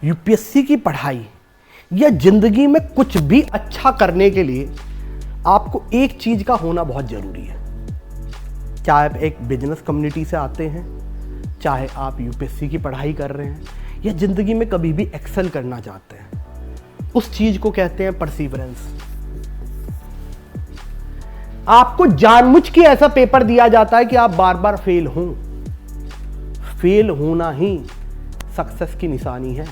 UPSC की पढ़ाई या जिंदगी में कुछ भी अच्छा करने के लिए आपको एक चीज का होना बहुत जरूरी है। चाहे आप एक बिजनेस कम्युनिटी से आते हैं, चाहे आप यूपीएससी की पढ़ाई कर रहे हैं या जिंदगी में कभी भी एक्सेल करना चाहते हैं, उस चीज को कहते हैं परसीवरेंस। आपको जानबूझ के ऐसा पेपर दिया जाता है कि आप बार बार फेल हों। फेल होना ही सक्सेस की निशानी है।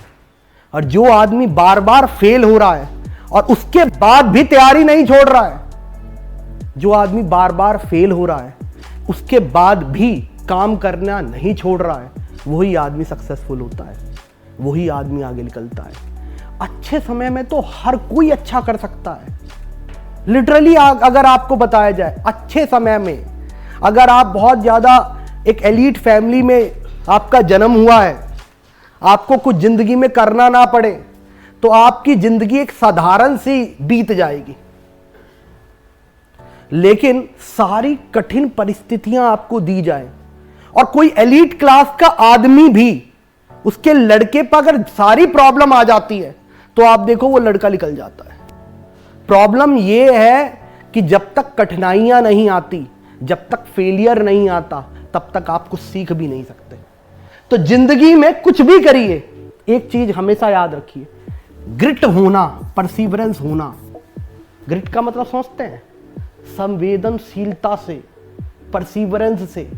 और जो आदमी बार बार फेल हो रहा है और उसके बाद भी तैयारी नहीं छोड़ रहा है, जो आदमी बार बार फेल हो रहा है उसके बाद भी काम करना नहीं छोड़ रहा है, वही आदमी सक्सेसफुल होता है, वही आदमी आगे निकलता है। अच्छे समय में तो हर कोई अच्छा कर सकता है। लिटरली अगर आपको बताया जाए, अच्छे समय में अगर आप बहुत ज्यादा एक एलीट फैमिली में आपका जन्म हुआ है, आपको कुछ जिंदगी में करना ना पड़े, तो आपकी जिंदगी एक साधारण सी बीत जाएगी। लेकिन सारी कठिन परिस्थितियां आपको दी जाए और कोई एलीट क्लास का आदमी भी, उसके लड़के पर अगर सारी प्रॉब्लम आ जाती है तो आप देखो वो लड़का निकल जाता है। प्रॉब्लम ये है कि जब तक कठिनाइयां नहीं आती, जब तक फेलियर नहीं आता, तब तक आप कुछ सीख भी नहीं सकते। तो जिंदगी में कुछ भी करिए, एक चीज हमेशा याद रखिए, ग्रिट होना, परसीवरेंस होना। ग्रिट का मतलब समझते हैं? संवेदनशीलता से, परसीवरेंस से,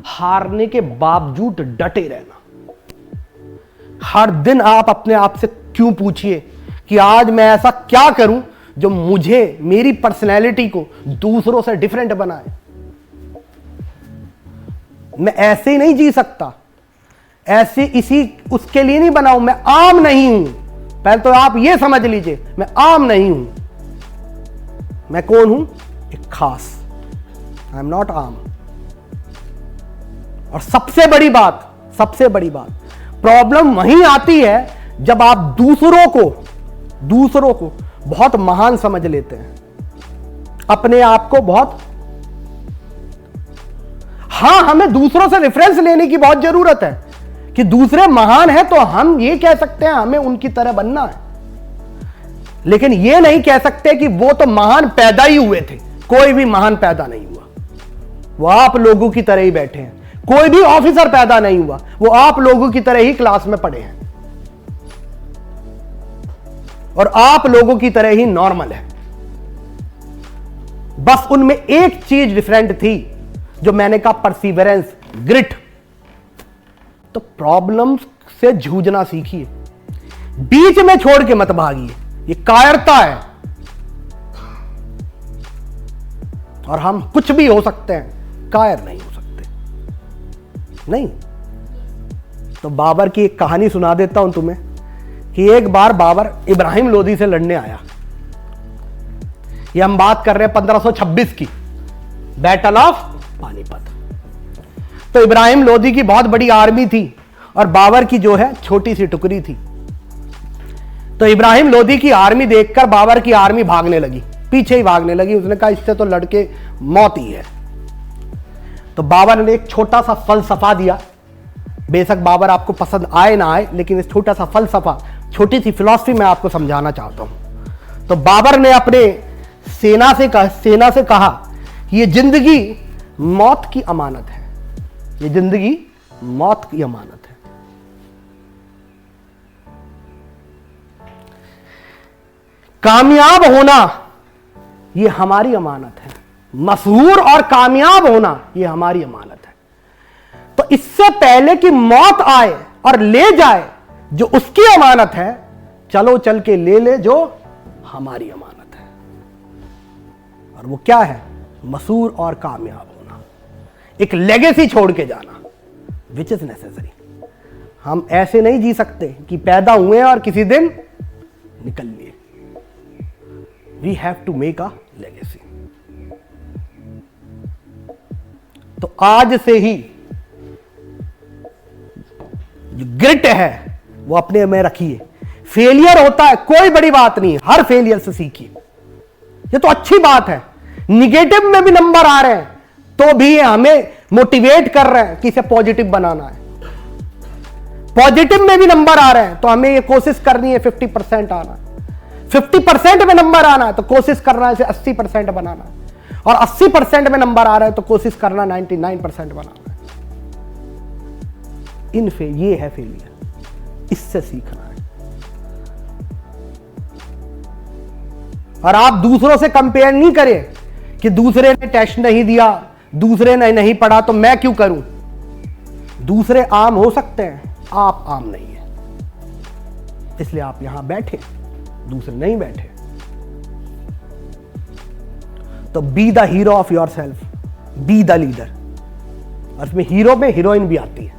हारने के बावजूद डटे रहना। हर दिन आप अपने आप से क्यों पूछिए कि आज मैं ऐसा क्या करूं जो मुझे, मेरी पर्सनैलिटी को दूसरों से डिफरेंट बनाए। मैं ऐसे ही नहीं जी सकता, ऐसे इसी उसके लिए नहीं बनाऊं। मैं आम नहीं हूं। पहले तो आप ये समझ लीजिए, मैं आम नहीं हूं। मैं कौन हूं? एक खास। आई एम नॉट आम। और सबसे बड़ी बात, प्रॉब्लम वहीं आती है जब आप दूसरों को बहुत महान समझ लेते हैं, अपने आप को बहुत। हां, हमें दूसरों से रेफरेंस लेने की बहुत जरूरत है कि दूसरे महान हैं तो हम ये कह सकते हैं हमें उनकी तरह बनना है। लेकिन ये नहीं कह सकते कि वो तो महान पैदा ही हुए थे। कोई भी महान पैदा नहीं हुआ, वो आप लोगों की तरह ही बैठे हैं। कोई भी ऑफिसर पैदा नहीं हुआ, वो आप लोगों की तरह ही क्लास में पढ़े हैं और आप लोगों की तरह ही नॉर्मल है। बस उनमें एक चीज डिफरेंट थी, जो मैंने कहा परसीवरेंस, ग्रिट। तो प्रॉब्लम से जूझना सीखिए, बीच में छोड़ के मत भागिए। ये कायरता है। और हम कुछ भी हो सकते हैं, कायर नहीं हो सकते। नहीं तो बाबर की एक कहानी सुना देता हूं तुम्हें कि एक बार बाबर इब्राहिम लोदी से लड़ने आया। ये हम बात कर रहे हैं 1526 की, बैटल ऑफ पानीपत। तो इब्राहिम लोदी की बहुत बड़ी आर्मी थी और बाबर की जो है छोटी सी टुकड़ी थी। तो इब्राहिम लोदी की आर्मी देखकर बाबर की आर्मी भागने लगी, पीछे ही भागने लगी। उसने कहा इससे तो लड़के मौत ही है। तो बाबर ने एक छोटा सा फलसफा दिया। बेशक बाबर आपको पसंद आए ना आए, लेकिन इस छोटा सा फलसफा, छोटी सी फिलॉसफी मैं आपको समझाना चाहता हूं। तो बाबर ने अपने सेना से कहा कि ये जिंदगी मौत की अमानत है, ये जिंदगी मौत की अमानत है। कामयाब होना ये हमारी अमानत है, मशहूर और कामयाब होना ये हमारी अमानत है। तो इससे पहले कि मौत आए और ले जाए जो उसकी अमानत है, चलो चल के ले ले जो हमारी अमानत है। और वो क्या है? मशहूर और कामयाब होना, एक लेगेसी छोड़ के जाना, विच इज नेसेसरी। हम ऐसे नहीं जी सकते कि पैदा हुए और किसी दिन निकल लिए। We have to make a legacy. तो आज से ही जो ग्रिट है वो अपने में रखिए। फेलियर होता है, कोई बड़ी बात नहीं, हर फेलियर से सीखिए। ये तो अच्छी बात है। निगेटिव में भी नंबर आ रहे हैं तो भी हमें मोटिवेट कर रहे हैं कि इसे पॉजिटिव बनाना है। पॉजिटिव में भी नंबर आ रहे हैं तो हमें ये कोशिश करनी है 50% आना, 50% में नंबर आना है तो कोशिश करना है इसे 80% बनाना है, और 80% में नंबर आ रहा है तो कोशिश करना 99% बनाना है। ये है फेलियर, इससे सीखना है। और आप दूसरों से कंपेयर नहीं करें कि दूसरे ने टेस्ट नहीं दिया, दूसरे ने नहीं पढ़ा तो मैं क्यों करूं। दूसरे आम हो सकते हैं, आप आम नहीं है, इसलिए आप यहां बैठे, दूसरे नहीं बैठे। तो be the hero of your self, be the leader. और इसमें हीरो में हीरोइन भी आती है।